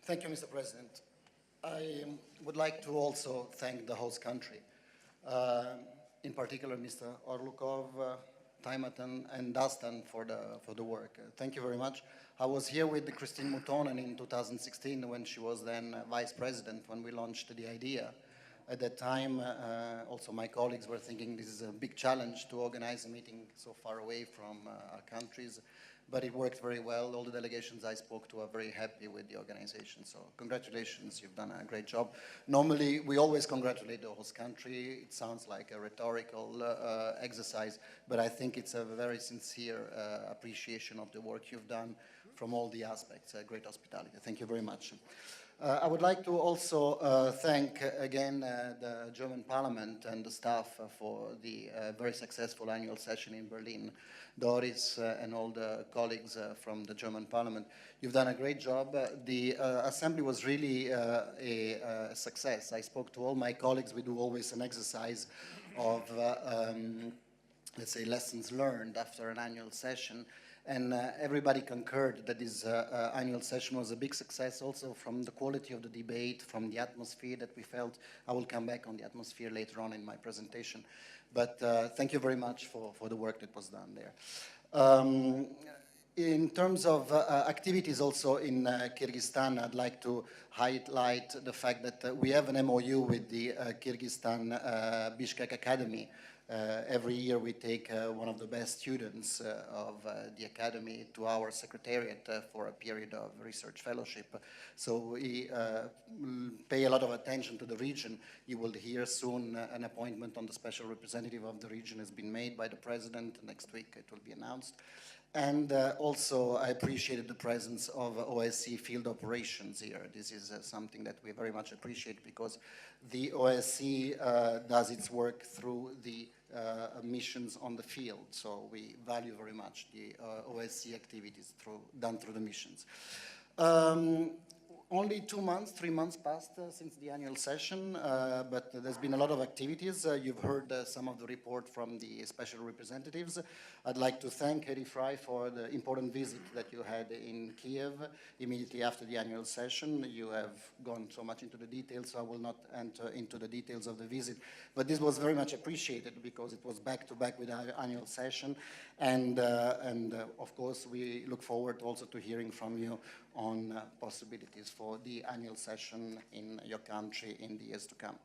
Thank you, Mr. President. I would like to also thank the host country, in particular Mr. Orlukov, Taimatan, and Dastan for the work. Thank you very much. I was here with Christine Moutonen in 2016 when she was then Vice President, when we launched the idea. At that time, also my colleagues were thinking this is a big challenge to organize a meeting so far away from our countries. But it worked very well. All the delegations I spoke to are very happy with the organization. So congratulations, you've done a great job. Normally, we always congratulate the host country. It sounds like a rhetorical exercise, but I think it's a very sincere appreciation of the work you've done from all the aspects. Great hospitality. Thank you very much. I would like to also thank again the German Parliament and the staff for the very successful annual session in Berlin. Doris and all the colleagues from the German Parliament, you've done a great job. The assembly was really a success. I spoke to all my colleagues. We do always an exercise of, let's say, lessons learned after an annual session. And everybody concurred that this annual session was a big success also from the quality of the debate, from the atmosphere that we felt. I will come back on the atmosphere later on in my presentation. But thank you very much for the work that was done there. In terms of activities also in Kyrgyzstan, I'd like to highlight the fact that we have an MOU with the Kyrgyzstan Bishkek Academy. Every year we take one of the best students of the academy to our secretariat for a period of research fellowship. So we pay a lot of attention to the region. You will hear soon an appointment on the special representative of the region has been made by the president. Next week it will be announced. And also I appreciated the presence of OSCE field operations here. This is something that we very much appreciate because the OSCE does its work through the missions on the field. So we value very much the OSCE activities done through the missions. Only 2 months, 3 months passed since the annual session, but there's been a lot of activities. You've heard some of the report from the special representatives. I'd like to thank Eddie Fry for the important visit that you had in Kiev immediately after the annual session. You have gone so much into the details, so I will not enter into the details of the visit. But this was very much appreciated because it was back-to-back with our annual session. And of course, we look forward also to hearing from you on possibilities for the annual session in your country in the years to come.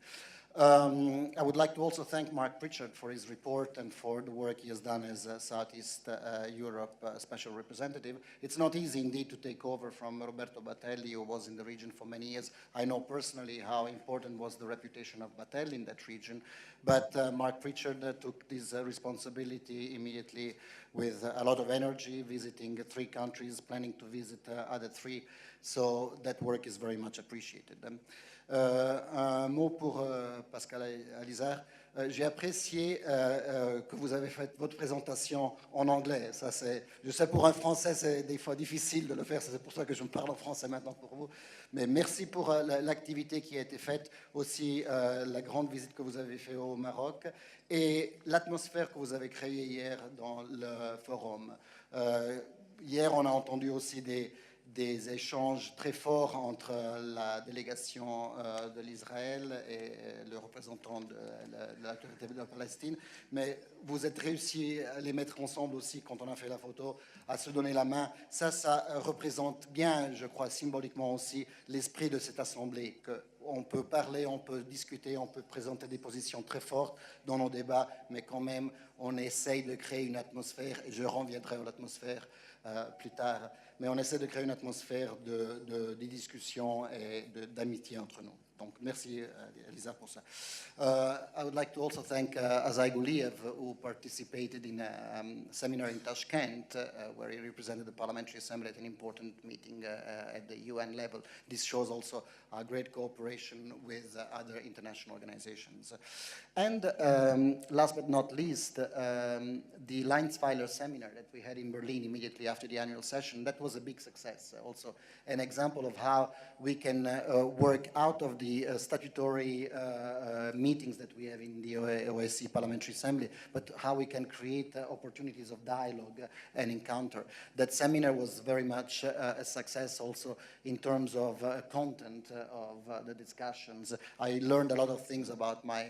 I would like to also thank Mark Pritchard for his report and for the work he has done as Southeast Europe Special Representative. It's not easy indeed to take over from Roberto Batelli, who was in the region for many years. I know personally how important was the reputation of Batelli in that region, but Mark Pritchard took this responsibility immediately with a lot of energy, visiting 3 countries, planning to visit other 3. So that work is very much appreciated. Un mot pour Pascal Alizard. J'ai apprécié que vous avez fait votre présentation en anglais. Ça, je sais, pour un Français, c'est des fois difficile de le faire. C'est pour ça que je me parle en français maintenant pour vous. Mais merci pour l'activité qui a été faite, aussi la grande visite que vous avez faite au Maroc et l'atmosphère que vous avez créée hier dans le forum. Hier, on a entendu aussi des échanges très forts entre la délégation de l'Israël et le représentant de l'autorité de la Palestine. Mais vous êtes réussi à les mettre ensemble aussi quand on a fait la photo, à se donner la main. Ça représente bien, je crois, symboliquement aussi l'esprit de cette assemblée. On peut parler, on peut discuter, on peut présenter des positions très fortes dans nos débats, mais quand même, on essaye de créer une atmosphère, et je reviendrai à l'atmosphère plus tard, mais on essaie de créer une atmosphère de discussion et d'amitié entre nous. Donc, merci, Elisa, pour ça. I would like to also thank Azai Guliev, who participated in a seminar in Tashkent, where he represented the Parliamentary Assembly at an important meeting at the UN level. This shows also a great cooperation with other international organizations. And last but not least, the Leinsweiler seminar that we had in Berlin immediately after the annual session, that was a big success. Also an example of how we can work out of the the statutory meetings that we have in the OSCE Parliamentary Assembly, but how we can create opportunities of dialogue and encounter. That seminar was very much a success also in terms of content of the discussions. I learned a lot of things about my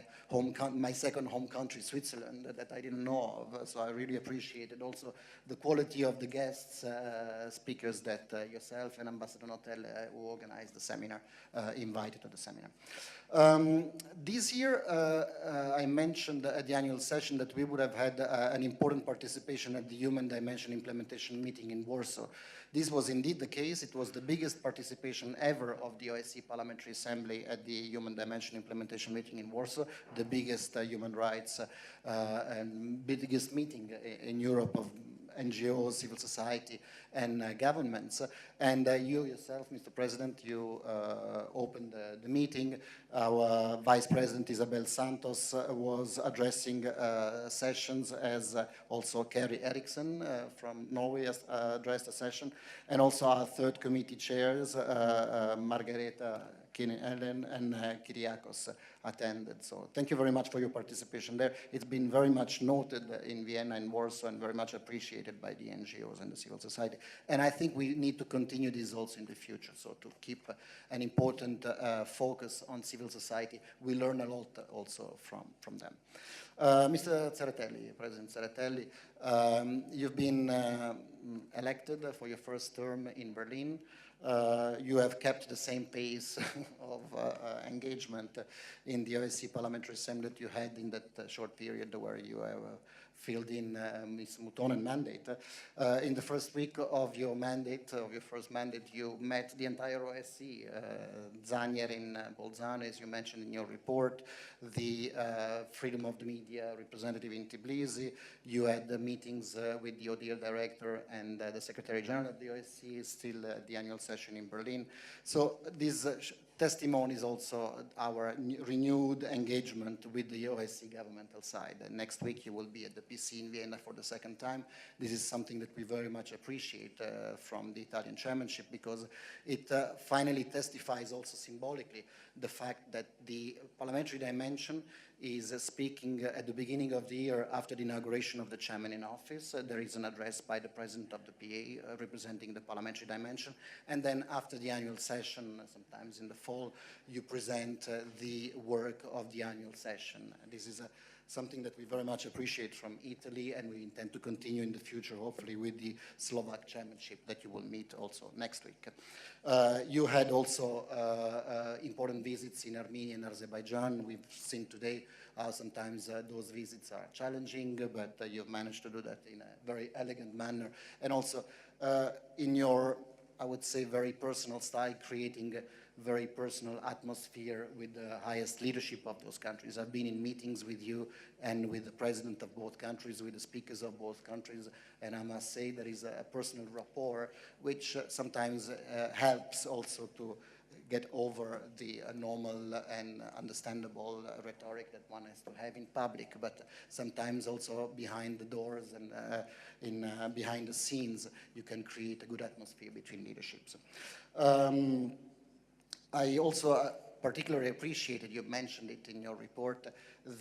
second home country, Switzerland, that I didn't know of, so I really appreciated also the quality of the guests, speakers that yourself and Ambassador Montella, who organized the seminar, invited to the seminar. This year, I mentioned at the annual session that we would have had an important participation at the Human Dimension Implementation meeting in Warsaw. This was indeed the case. It was the biggest participation ever of the OSCE Parliamentary Assembly at the Human Dimension Implementation meeting in Warsaw, the biggest human rights and biggest meeting in Europe of NGOs, civil society, and governments. And you yourself, Mr. President, you opened the meeting. Our Vice President, Isabel Santos, was addressing sessions, as also Kerry Eriksson from Norway addressed a session, and also our third committee chairs, Margareta Ellen and Kyriakos attended. So thank you very much for your participation there. It's been very much noted in Vienna and Warsaw and very much appreciated by the NGOs and the civil society. And I think we need to continue this also in the future, so to keep an important focus on civil society. We learn a lot also from them. Mr. Tsereteli, President Tsereteli, you've been elected for your first term in Berlin. You have kept the same pace of engagement in the OSCE Parliamentary Assembly that you had in that short period where you have filled in Ms. Mutonen's mandate. In the first week of your mandate, of your first mandate, you met the entire OSCE, Zanier in Bolzano, as you mentioned in your report, the freedom of the media representative in Tbilisi. You had meetings with the ODIHR director and the Secretary General of the OSCE, still the annual session in Berlin. So this testimony is also our renewed engagement with the OSCE governmental side. Next week you will be at the PC in Vienna for the second time. This is something that we very much appreciate from the Italian chairmanship, because it finally testifies also symbolically the fact that the parliamentary dimension is speaking at the beginning of the year after the inauguration of the chairman in office. There is an address by the president of the PA representing the parliamentary dimension. And then after the annual session, sometimes in the fall, you present the work of the annual session. This is something that we very much appreciate from Italy, and we intend to continue in the future, hopefully, with the Slovak chairmanship that you will meet also next week. You had also important visits in Armenia and Azerbaijan. We've seen today how sometimes those visits are challenging, but you've managed to do that in a very elegant manner. And also in your, I would say, very personal style, creating a very personal atmosphere with the highest leadership of those countries. I've been in meetings with you and with the president of both countries, with the speakers of both countries, and I must say there is a personal rapport which sometimes helps also to get over the normal and understandable rhetoric that one has to have in public, but sometimes also behind the doors and behind the scenes, you can create a good atmosphere between leaderships. I also particularly appreciated, you mentioned it in your report,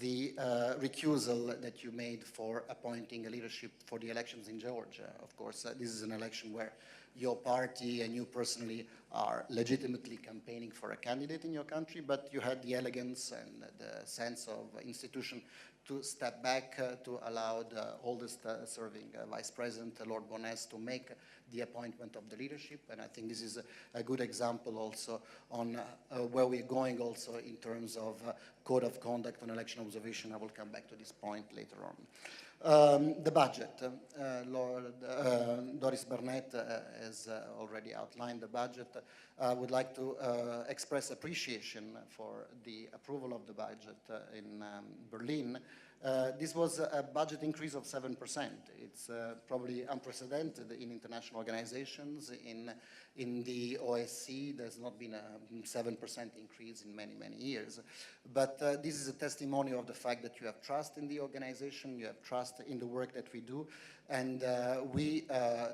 the recusal that you made for appointing a leadership for the elections in Georgia. Of course, this is an election where your party and you personally are legitimately campaigning for a candidate in your country, but you had the elegance and the sense of institution to step back to allow the oldest serving Vice President, Lord Bones, to make the appointment of the leadership. And I think this is a good example also on where we're going also in terms of code of conduct on election observation. I will come back to this point later on. The budget. Lord Doris Burnett has already outlined the budget. I would like to express appreciation for the approval of the budget in Berlin. This was a budget increase of 7%. It's probably unprecedented in international organizations. In the OSCE, there's not been a 7% increase in many, many years. But this is a testimony of the fact that you have trust in the organization, you have trust in the work that we do, and we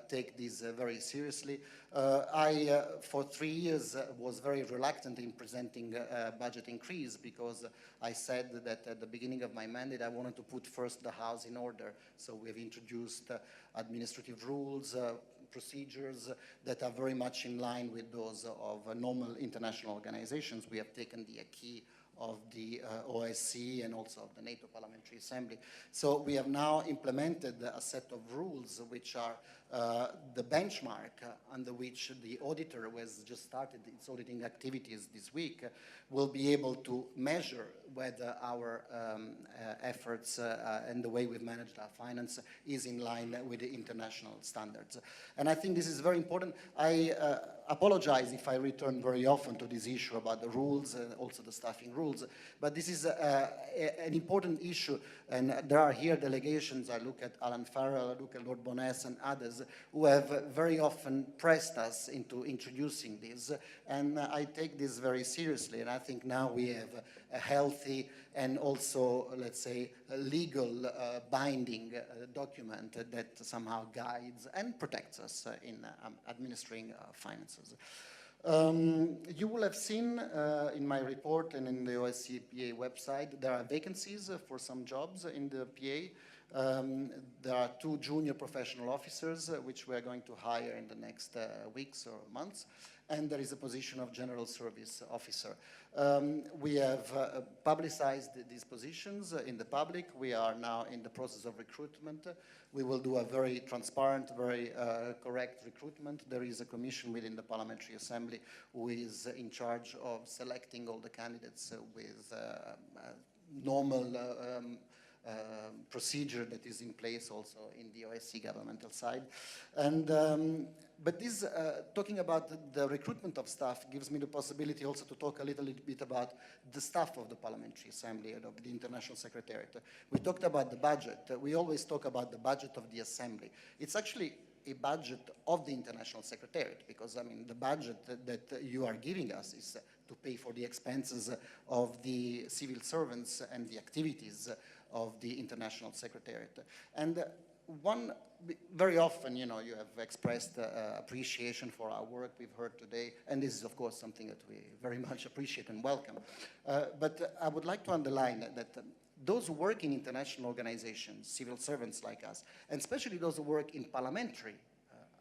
take this very seriously. For 3 years, was very reluctant in presenting a budget increase because I said that at the beginning of my mandate, I wanted to put first the house in order. So we've introduced administrative rules, procedures that are very much in line with those of normal international organizations. We have taken the acquis of the OSCE and also of the NATO Parliamentary Assembly. So we have now implemented a set of rules which are the benchmark under which the auditor, who has just started its auditing activities this week, will be able to measure whether our efforts and the way we've managed our finance is in line with the international standards. And I think this is very important. I apologize if I return very often to this issue about the rules and also the staffing rules, but this is an important issue, and there are here delegations. I look at Alan Farrell, I look at Lord Bonas and others who have very often pressed us into introducing this, and I take this very seriously, and I think now we have a healthy and also, let's say, a legal binding document that somehow guides and protects us in administering finances. You will have seen in my report and in the OSCE PA website, there are vacancies for some jobs in the PA. There are 2 junior professional officers, which we are going to hire in the next weeks or months. And there is a position of general service officer. We have publicized these positions in the public. We are now in the process of recruitment. We will do a very transparent, very correct recruitment. There is a commission within the Parliamentary Assembly who is in charge of selecting all the candidates with normal procedure that is in place also in the OSCE governmental side. And but this, talking about the recruitment of staff gives me the possibility also to talk a little bit about the staff of the Parliamentary Assembly and of the International Secretariat. We talked about the budget. We always talk about the budget of the Assembly. It's actually a budget of the International Secretariat, because, I mean, the budget that you are giving us is to pay for the expenses of the civil servants and the activities of the International Secretariat. And very often, you know, you have expressed appreciation for our work we've heard today, and this is, of course, something that we very much appreciate and welcome. But I would like to underline that those who work in international organizations, civil servants like us, and especially those who work in parliamentary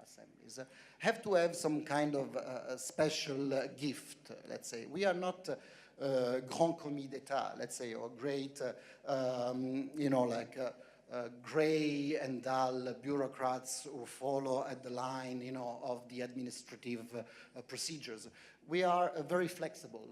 assemblies, have to have some kind of special gift, let's say. We are not grand commis d'etat, let's say, or great, you know, like gray and dull bureaucrats who follow at the line, you know, of the administrative procedures. We are very flexible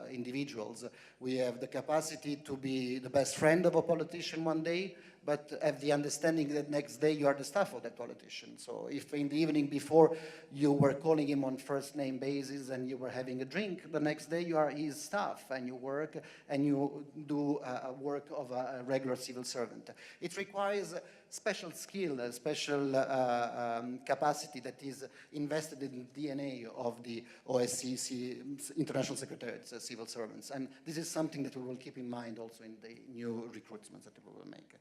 individuals. We have the capacity to be the best friend of a politician one day, but have the understanding that next day you are the staff of that politician. So if in the evening before you were calling him on first name basis and you were having a drink, the next day you are his staff and you work and you do work of a regular civil servant. It requires special skill, a special capacity that is invested in the DNA of the OSCE International Secretariat's civil servants. And this is something that we will keep in mind also in the new recruitments that we will make.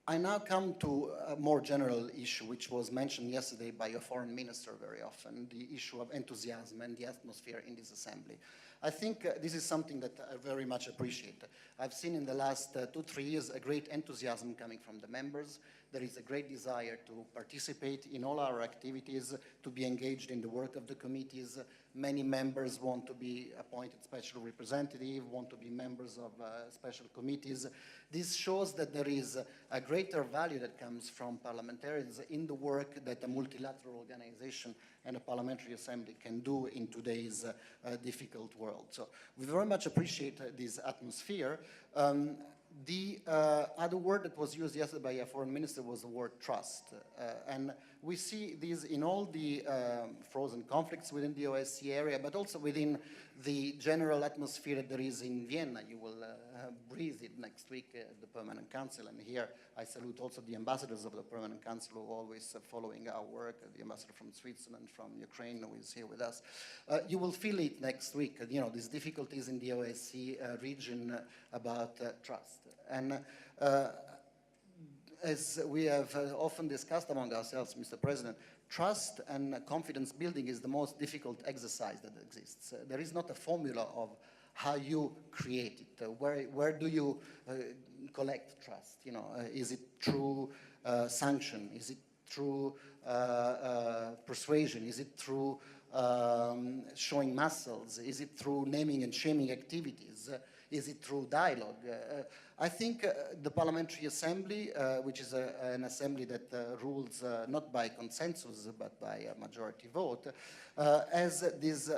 I now come to a more general issue, which was mentioned yesterday by your foreign minister very often, the issue of enthusiasm and the atmosphere in this assembly. I think this is something that I very much appreciate. I've seen in the last 2-3 years a great enthusiasm coming from the members. There is a great desire to participate in all our activities, to be engaged in the work of the committees. Many members want to be appointed special representative, want to be members of special committees. This shows that there is a greater value that comes from parliamentarians in the work that a multilateral organization and a parliamentary assembly can do in today's difficult world. So we very much appreciate this atmosphere. The other word that was used yesterday by a foreign minister was the word trust. And we see these in all the frozen conflicts within the OSCE area, but also within the general atmosphere that there is in Vienna. You will breathe it next week at the Permanent Council. And here I salute also the ambassadors of the Permanent Council who are always following our work, the ambassador from Switzerland, from Ukraine, who is here with us. You will feel it next week, you know, these difficulties in the OSCE region about trust. And as we have often discussed among ourselves, Mr. President, trust and confidence building is the most difficult exercise that exists. There is not a formula of how you create it. Where do you collect trust? You know, is it through sanction? Is it through persuasion? Is it through showing muscles? Is it through naming and shaming activities? Is it through dialogue? I think the Parliamentary Assembly, which is an assembly that rules not by consensus but by a majority vote, has this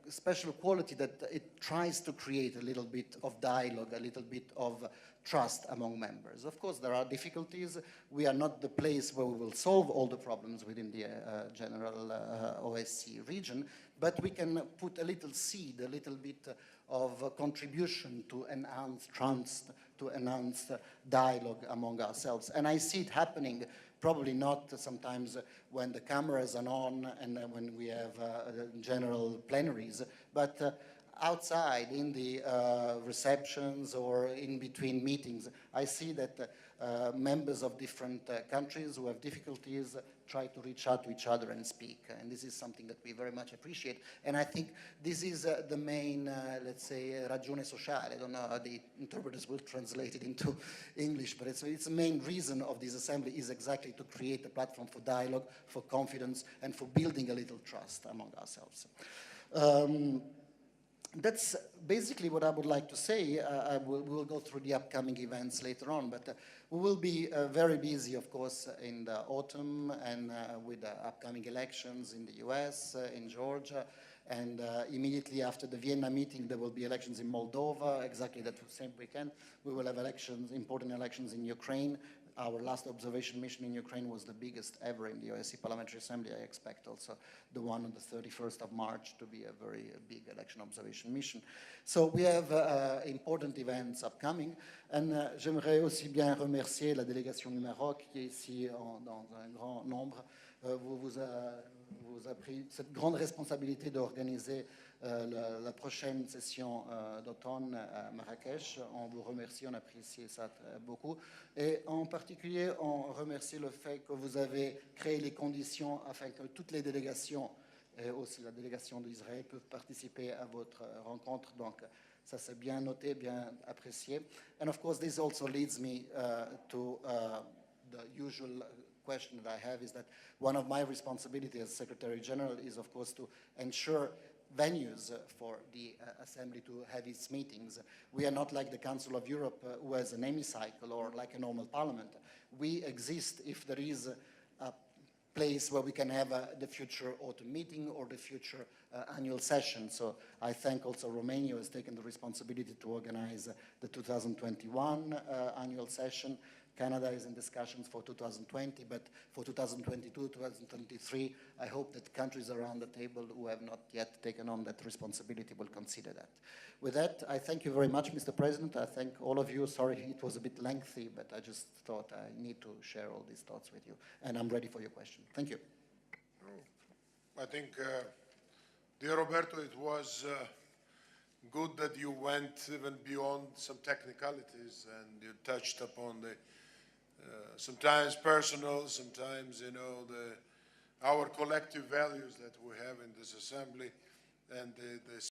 special quality that it tries to create a little bit of dialogue, a little bit of trust among members. Of course, there are difficulties. We are not the place where we will solve all the problems within the general OSCE region, but we can put a little seed, a little bit of contribution to enhance trust, to enhance dialogue among ourselves. And I see it happening, probably not sometimes when the cameras are on and when we have general plenaries, but outside in the receptions or in between meetings, I see that members of different countries who have difficulties try to reach out to each other and speak. And this is something that we very much appreciate. And I think this is the main, let's say, ragione sociale. I don't know how the interpreters will translate it into English, but it's the main reason of this assembly is exactly to create a platform for dialogue, for confidence, and for building a little trust among ourselves. That's basically what I would like to say. We will go through the upcoming events later on, but we will be very busy, of course, in the autumn and with the upcoming elections in the US, in Georgia, and immediately after the Vienna meeting, there will be elections in Moldova, exactly that same weekend. We will have elections, important elections in Ukraine. Our last observation mission in Ukraine was the biggest ever in the OSCE Parliamentary Assembly. I expect also the one on the 31st of March to be a very big election observation mission. So we have important events upcoming. And j'aimerais aussi bien remercier la délégation du Maroc qui est ici dans un grand nombre. Vous a pris cette grande responsabilité d'organiser la prochaine session d'automne à Marrakech. On vous remercie, on apprécie ça beaucoup. Et en particulier, on remercie le fait que vous avez créé les conditions afin que toutes les délégations, et aussi la délégation d'Israël, peuvent participer à votre rencontre. Donc, ça c'est bien noté, bien apprécié. And of course, this also leads me to the usual question that I have is that one of my responsibilities as Secretary General is, of course, to ensure venues for the Assembly to have its meetings. We are not like the Council of Europe who has an hemicycle or like a normal parliament. We exist if there is a place where we can have the future autumn meeting or the future annual session. So I thank also Romania who has taken the responsibility to organize the 2021 annual session. Canada is in discussions for 2020, but for 2022, 2023, I hope that countries around the table who have not yet taken on that responsibility will consider that. With that, I thank you very much, Mr. President. I thank all of you. Sorry it was a bit lengthy, but I just thought I need to share all these thoughts with you. And I'm ready for your question. Thank you. I think, dear Roberto, it was good that you went even beyond some technicalities and you touched upon the sometimes personal, sometimes, you know, our collective values that we have in this assembly and the